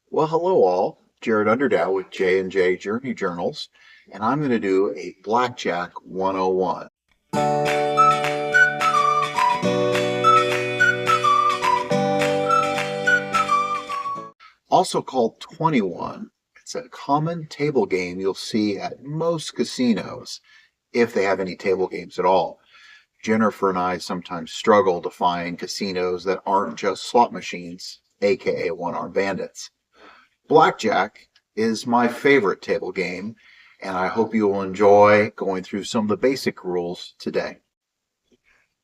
Well, hello all. Jarrod Underdow with J&J Journey Journals, and I'm going to do a Blackjack 101. Also called 21. It's a common table game you'll see at most casinos, if they have any table games at all. Jennifer and I sometimes struggle to find casinos that aren't just slot machines, aka one-armed bandits. Blackjack is my favorite table game, and I hope you will enjoy going through some of the basic rules today.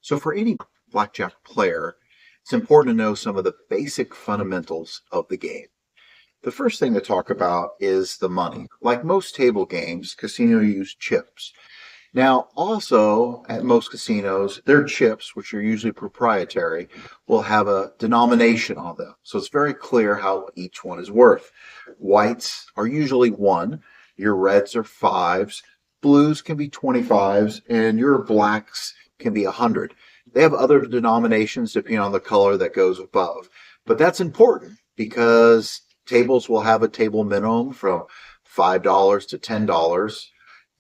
So for any blackjack player, it's important to know some of the basic fundamentals of the game. The first thing to talk about is the money. Like most table games, casinos use chips. Now, also at most casinos, their chips, which are usually proprietary, will have a denomination on them. So it's very clear how each one is worth. Whites are usually 1, your reds are 5s, blues can be 25s, and your blacks can be 100. They have other denominations depending on the color that goes above. But that's important because tables will have a table minimum from $5 to $10.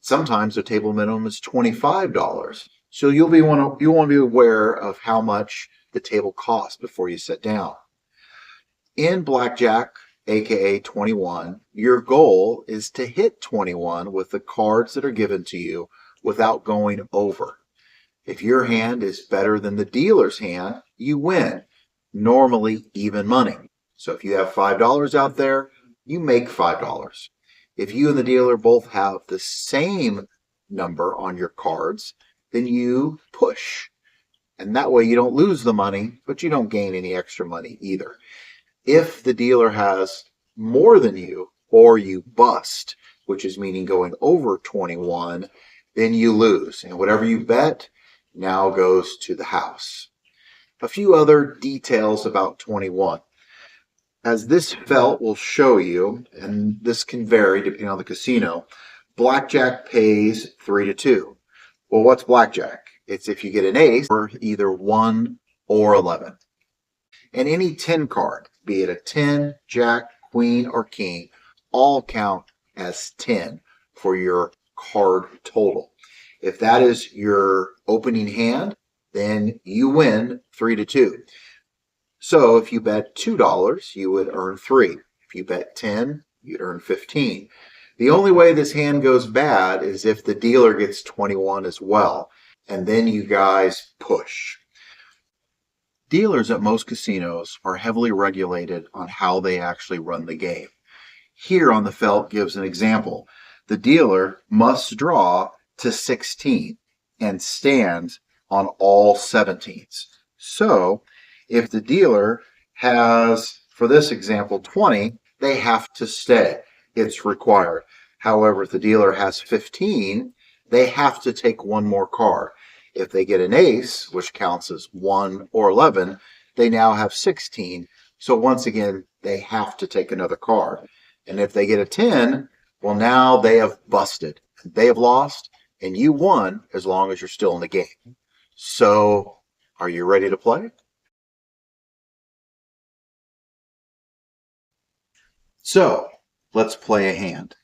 Sometimes the table minimum is $25. So you'll want to be aware of how much the table costs before you sit down. In blackjack, aka 21, your goal is to hit 21 with the cards that are given to you without going over. If your hand is better than the dealer's hand, you win, normally even money. So if you have $5 out there, you make $5. If you and the dealer both have the same number on your cards, then you push. And that way you don't lose the money, but you don't gain any extra money either. If the dealer has more than you, or you bust, which is meaning going over 21, then you lose. And whatever you bet now goes to the house. A few other details about 21. As this felt will show you, and this can vary depending on the casino, blackjack pays 3 to 2. Well, what's blackjack? It's if you get an ace or either 1 or 11. And any 10 card, be it a 10, jack, queen, or king, all count as 10 for your card total. If that is your opening hand, then you win 3 to 2. So if you bet $2, you would earn 3. If you bet 10, you'd earn 15. The only way this hand goes bad is if the dealer gets 21 as well, and then you guys push. Dealers at most casinos are heavily regulated on how they actually run the game. Here on the felt gives an example. The dealer must draw to 16 and stand on all 17s. So if the dealer has, for this example, 20, they have to stay. It's required. However, if the dealer has 15, they have to take one more card. If they get an ace, which counts as 1 or 11, they now have 16. So once again, they have to take another card. And if they get a 10, well, now they have busted. They have lost, and you won as long as you're still in the game. So are you ready to play? So let's play a hand.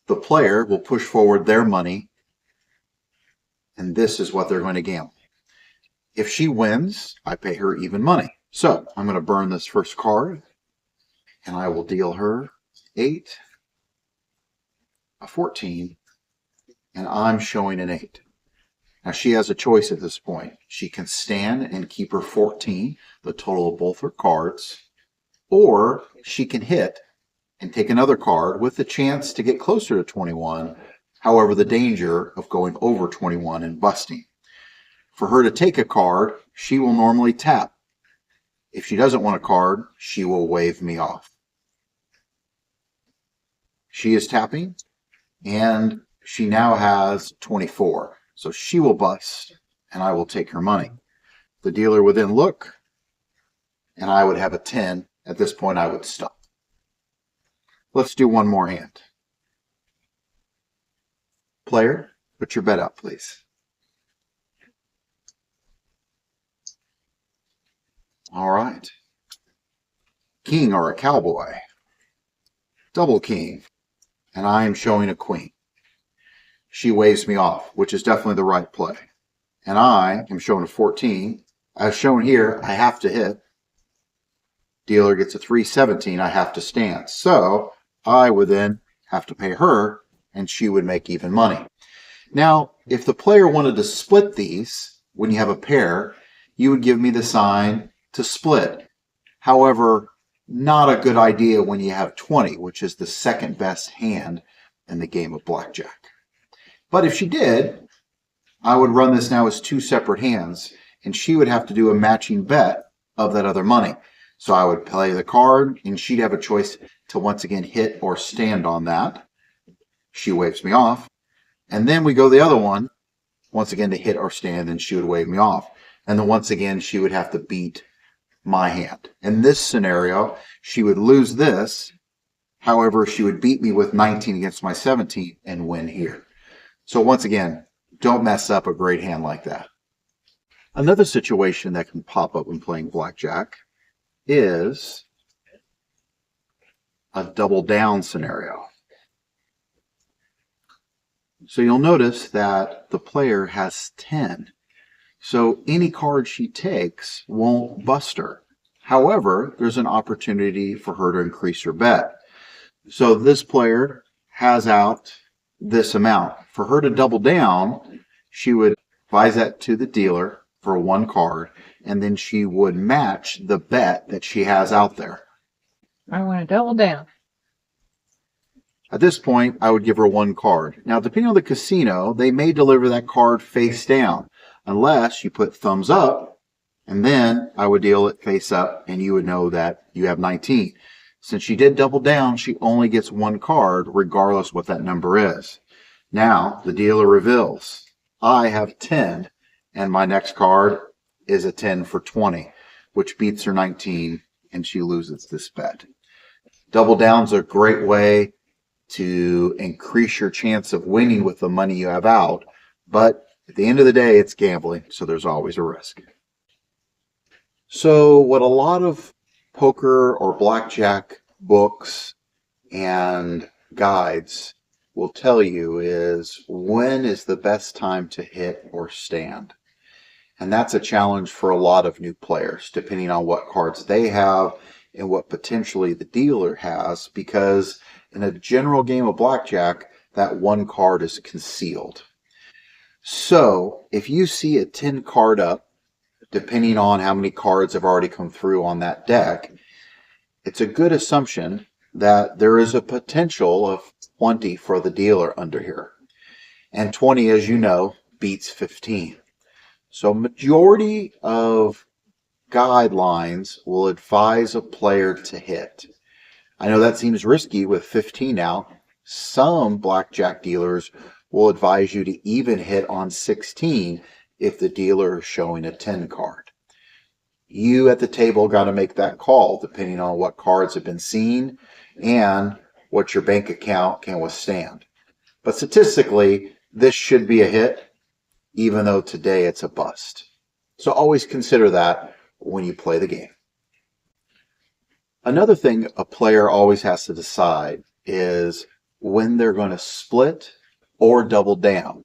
The player will push forward their money, and this is what they're going to gamble. If she wins, I pay her even money. So I'm going to burn this first card, and I will deal her 8, a 14, and I'm showing an 8. Now she has a choice at this point. She can stand and keep her 14, the total of both her cards, or she can hit and take another card with the chance to get closer to 21, however the danger of going over 21 and busting. For her to take a card, she will normally tap. If she doesn't want a card, she will wave me off. She is tapping, and she now has 24, so she will bust, and I will take her money. The dealer would then look, and I would have a 10. At this point, I would stop. Let's do one more hand. Player, put your bet up, please. All right. king or a cowboy, double king, and I am showing a queen. She waves me off, which is definitely the right play. And I am showing a 14. As shown here, I have to hit. Dealer gets a 317, I have to stand. So I would then have to pay her, and she would make even money. Now, if the player wanted to split these, when you have a pair, you would give me the sign to split. However, not a good idea when you have 20, which is the second best hand in the game of blackjack. But if she did, I would run this now as two separate hands, and she would have to do a matching bet of that other money. So I would play the card, and she'd have a choice to once again hit or stand on that. She waves me off. And then we go the other one, once again to hit or stand, and she would wave me off. And then once again, she would have to beat my hand. In this scenario, she would lose this. However, she would beat me with 19 against my 17 and win here. So once again, don't mess up a great hand like that. Another situation that can pop up when playing blackjack is a double down scenario. So you'll notice that the player has 10. So any card she takes won't bust her. However, there's an opportunity for her to increase her bet. So this player has out this amount. For her to double down, she would advise that to the dealer for one card, and then she would match the bet that she has out there. I want to double down. At this point, I would give her one card. Now, depending on the casino, they may deliver that card face down, unless you put thumbs up, and then I would deal it face up, and you would know that you have 19. Since she did double down, she only gets one card, regardless what that number is. Now, the dealer reveals, I have 10, and my next card is a 10 for 20, which beats her 19, and she loses this bet. Double down's a great way to increase your chance of winning with the money you have out, but at the end of the day, it's gambling, so there's always a risk. So what a lot of poker or blackjack books and guides will tell you is when is the best time to hit or stand. And that's a challenge for a lot of new players, depending on what cards they have and what potentially the dealer has, because in a general game of blackjack, that one card is concealed. So if you see a 10 card up, depending on how many cards have already come through on that deck, it's a good assumption that there is a potential of 20 for the dealer under here. And 20, as you know, beats 15. So majority of guidelines will advise a player to hit. I know that seems risky with 15 out. Some blackjack dealers will advise you to even hit on 16 if the dealer is showing a 10 card. You at the table got to make that call depending on what cards have been seen and what your bank account can withstand. But statistically, this should be a hit, even though today it's a bust. So always consider that when you play the game. Another thing a player always has to decide is when they're going to split or double down.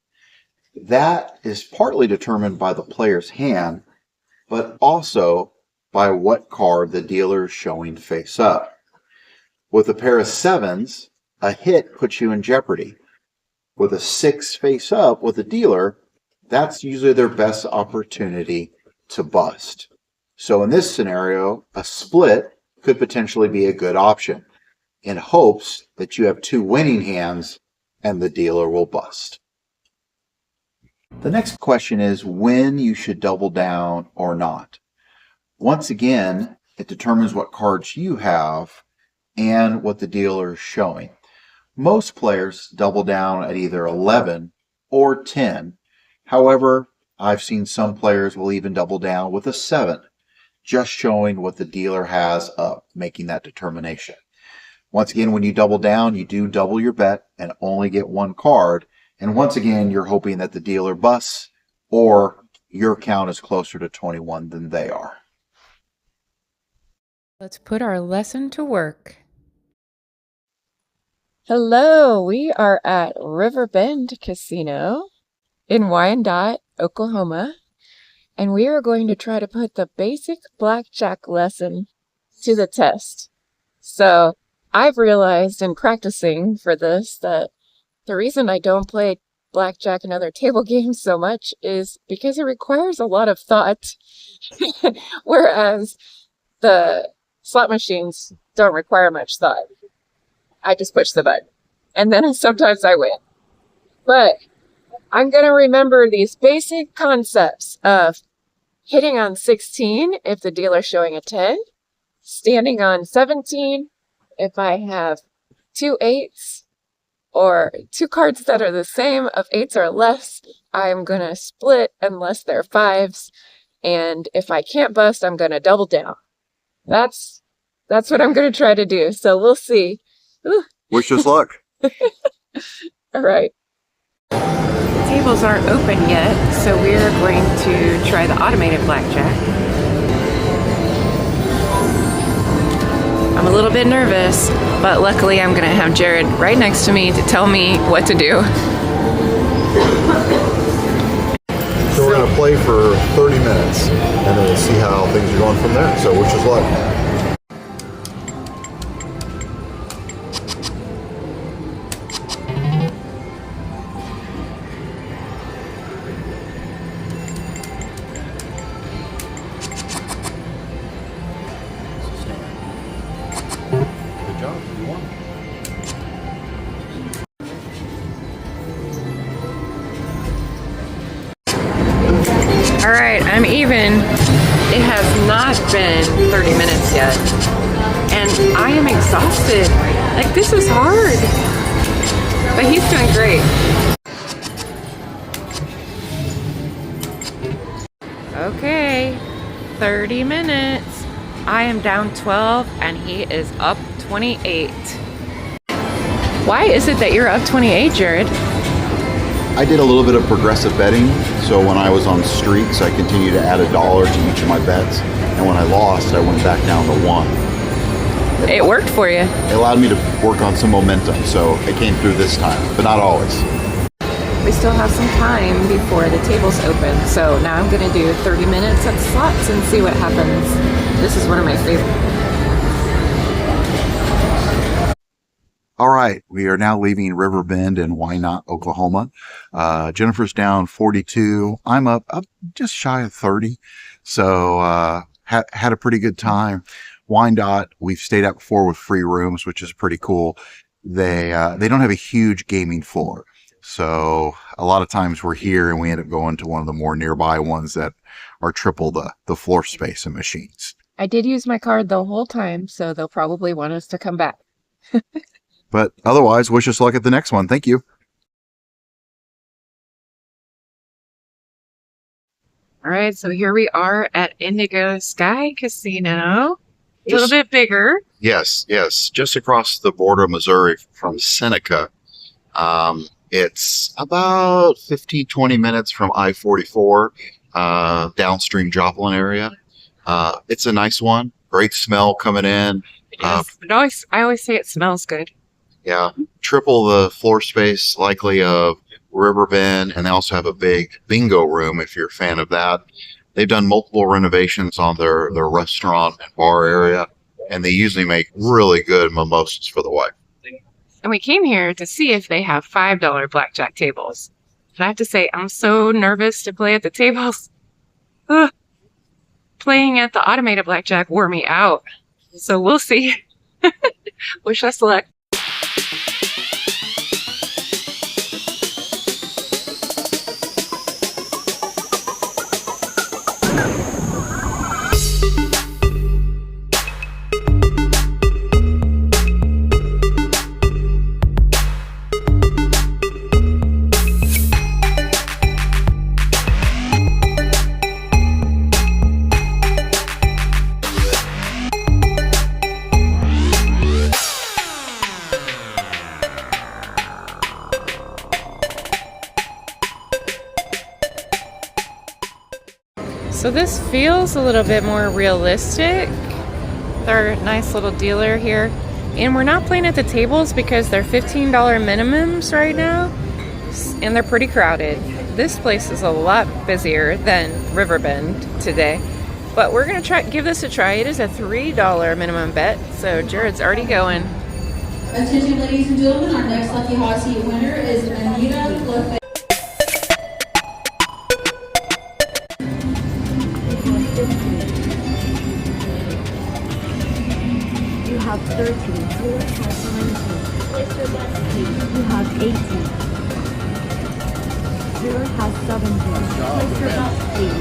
That is partly determined by the player's hand, but also by what card the dealer is showing face up. With a pair of 7s, a hit puts you in jeopardy. With a 6 face up with a dealer, that's usually their best opportunity to bust. So in this scenario, a split could potentially be a good option in hopes that you have 2 winning hands and the dealer will bust. The next question is when you should double down or not. Once again, it determines what cards you have and what the dealer is showing. Most players double down at either 11 or 10. However, I've seen some players will even double down with a 7, just showing what the dealer has up, making that determination. Once again, when you double down, you do double your bet and only get one card. And once again, you're hoping that the dealer busts or your count is closer to 21 than they are. Let's put our lesson to work. Hello, we are at Riverbend Casino in Wyandotte, Oklahoma, and we are going to try to put the basic blackjack lesson to the test. So I've realized in practicing for this that the reason I don't play blackjack and other table games so much is because it requires a lot of thought, whereas the slot machines don't require much thought. I just push the button, and then sometimes I win. But I'm going to remember these basic concepts of hitting on 16 if the dealer's showing a 10, standing on 17 if I have 2 8s, or 2 cards that are the same of 8s or less, I'm going to split unless they're 5s, and if I can't bust, I'm going to double down. That's what I'm going to try to do, so we'll see. Ooh. Wish us luck. All right. The tables aren't open yet, so we're going to try the automated blackjack. I'm a little bit nervous, but luckily I'm going to have Jarrod right next to me to tell me what to do. So we're going to play for 30 minutes, and then we'll see how things are going from there. So wish us luck. All right, I'm even. It has not been 30 minutes yet, and I am exhausted. Like, this is hard, but he's doing great. Okay, 30 minutes. I am down 12, and he is up 28. Why is it that you're up 28, Jarrod? I did a little bit of progressive betting, so when I was on streaks, I continued to add $1 to each of my bets, and when I lost, I went back down to 1. It worked for you. It allowed me to work on some momentum, so it came through this time, but not always. We still have some time before the tables open, so now I'm going to do 30 minutes at slots and see what happens. This is one of my favorites. All right, we are now leaving Riverbend in Wyandotte, Oklahoma. Jennifer's down 42. I'm up just shy of 30. So had a pretty good time. Wyandotte, we've stayed out before with free rooms, which is pretty cool. They don't have a huge gaming floor. So a lot of times we're here and we end up going to one of the more nearby ones that are triple the floor space and machines. I did use my card the whole time, so they'll probably want us to come back. But otherwise, wish us luck at the next one. Thank you. All right, so here we are at Indigo Sky Casino. A little bit bigger. Yes. Just across the border of Missouri from Seneca. It's about 15, 20 minutes from I-44, downstream Joplin area. It's a nice one. Great smell coming in. Yes, but I always say it smells good. Yeah, triple the floor space likely of Riverbend, and they also have a big bingo room if you're a fan of that. They've done multiple renovations on their restaurant and bar area, and they usually make really good mimosas for the wife. And we came here to see if they have $5 blackjack tables. And I have to say, I'm so nervous to play at the tables. Ugh. Playing at the automated blackjack wore me out. So we'll see. Wish us luck. So this feels a little bit more realistic. Our nice little dealer here. And we're not playing at the tables because they're $15 minimums right now. And they're pretty crowded. This place is a lot busier than Riverbend today. But we're going to give this a try. It is a $3 minimum bet. So Jarrod's already going. Attention, ladies and gentlemen, our next lucky hot seat winner is Anita Lefebvre. You have 13. You have 18. Zero has 17. Place your bet, please.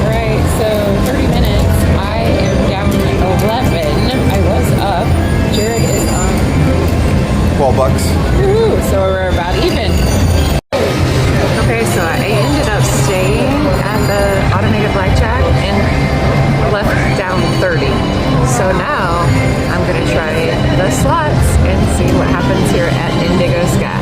Alright, so 30 minutes. I am down 11. I was up. Jarrod is on 12 bucks. Woohoo! So we're about even. Okay, so I ended up staying at the automated blackjack and left down 30. So now I'm gonna try the slots and see what happens here at Indigo Sky.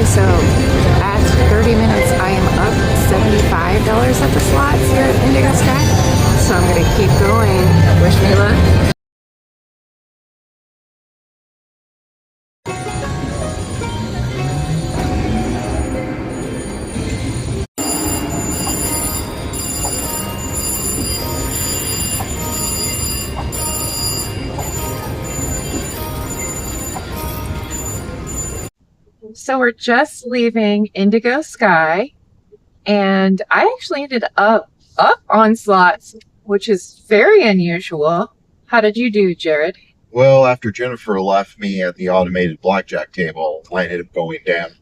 So at 30 minutes, I am up $75 at the slots here at Indigo Sky. So I'm going to keep going. Wish me luck. So we're just leaving Indigo Sky, and I actually ended up on slots, which is very unusual. How did you do, Jarrod? Well, after Jennifer left me at the automated blackjack table, I ended up going down.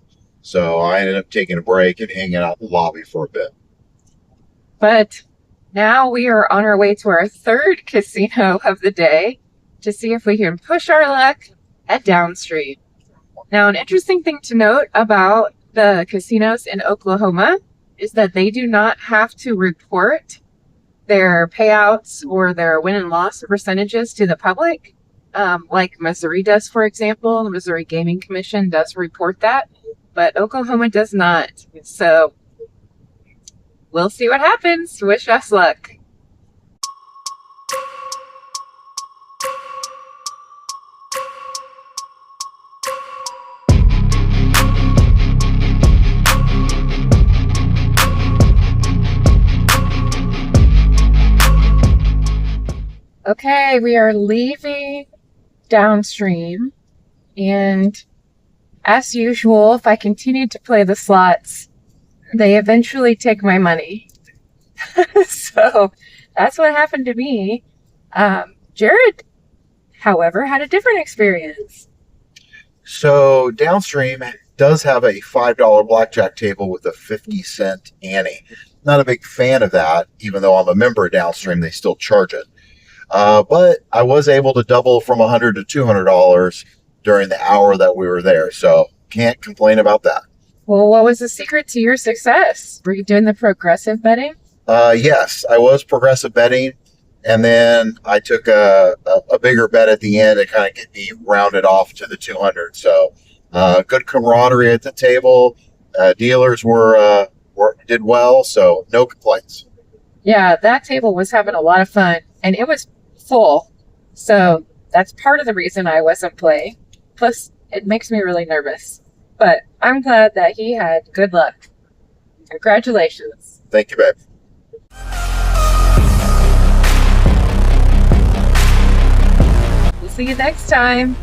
So I ended up taking a break and hanging out in the lobby for a bit. But now we are on our way to our third casino of the day to see if we can push our luck at Downstream. Now, an interesting thing to note about the casinos in Oklahoma is that they do not have to report their payouts or their win and loss percentages to the public, like Missouri does, for example. The Missouri Gaming Commission does report that, but Oklahoma does not. So we'll see what happens. Wish us luck. Okay, we are leaving Downstream, and as usual, if I continue to play the slots, they eventually take my money. So that's what happened to me. Jarrod, however, had a different experience. So Downstream does have a $5 blackjack table with a 50-cent ante. Not a big fan of that, even though I'm a member of Downstream, they still charge it. But I was able to double from $100 to $200 during the hour that we were there. So can't complain about that. Well, what was the secret to your success? Were you doing the progressive betting? Yes, I was progressive betting. And then I took a bigger bet at the end to kind of get me rounded off to the 200. So good camaraderie at the table. Dealers did well, so no complaints. Yeah, that table was having a lot of fun, and it was full. So that's part of the reason I wasn't playing. Plus, it makes me really nervous. But I'm glad that he had good luck. Congratulations. Thank you, babe. We'll see you next time.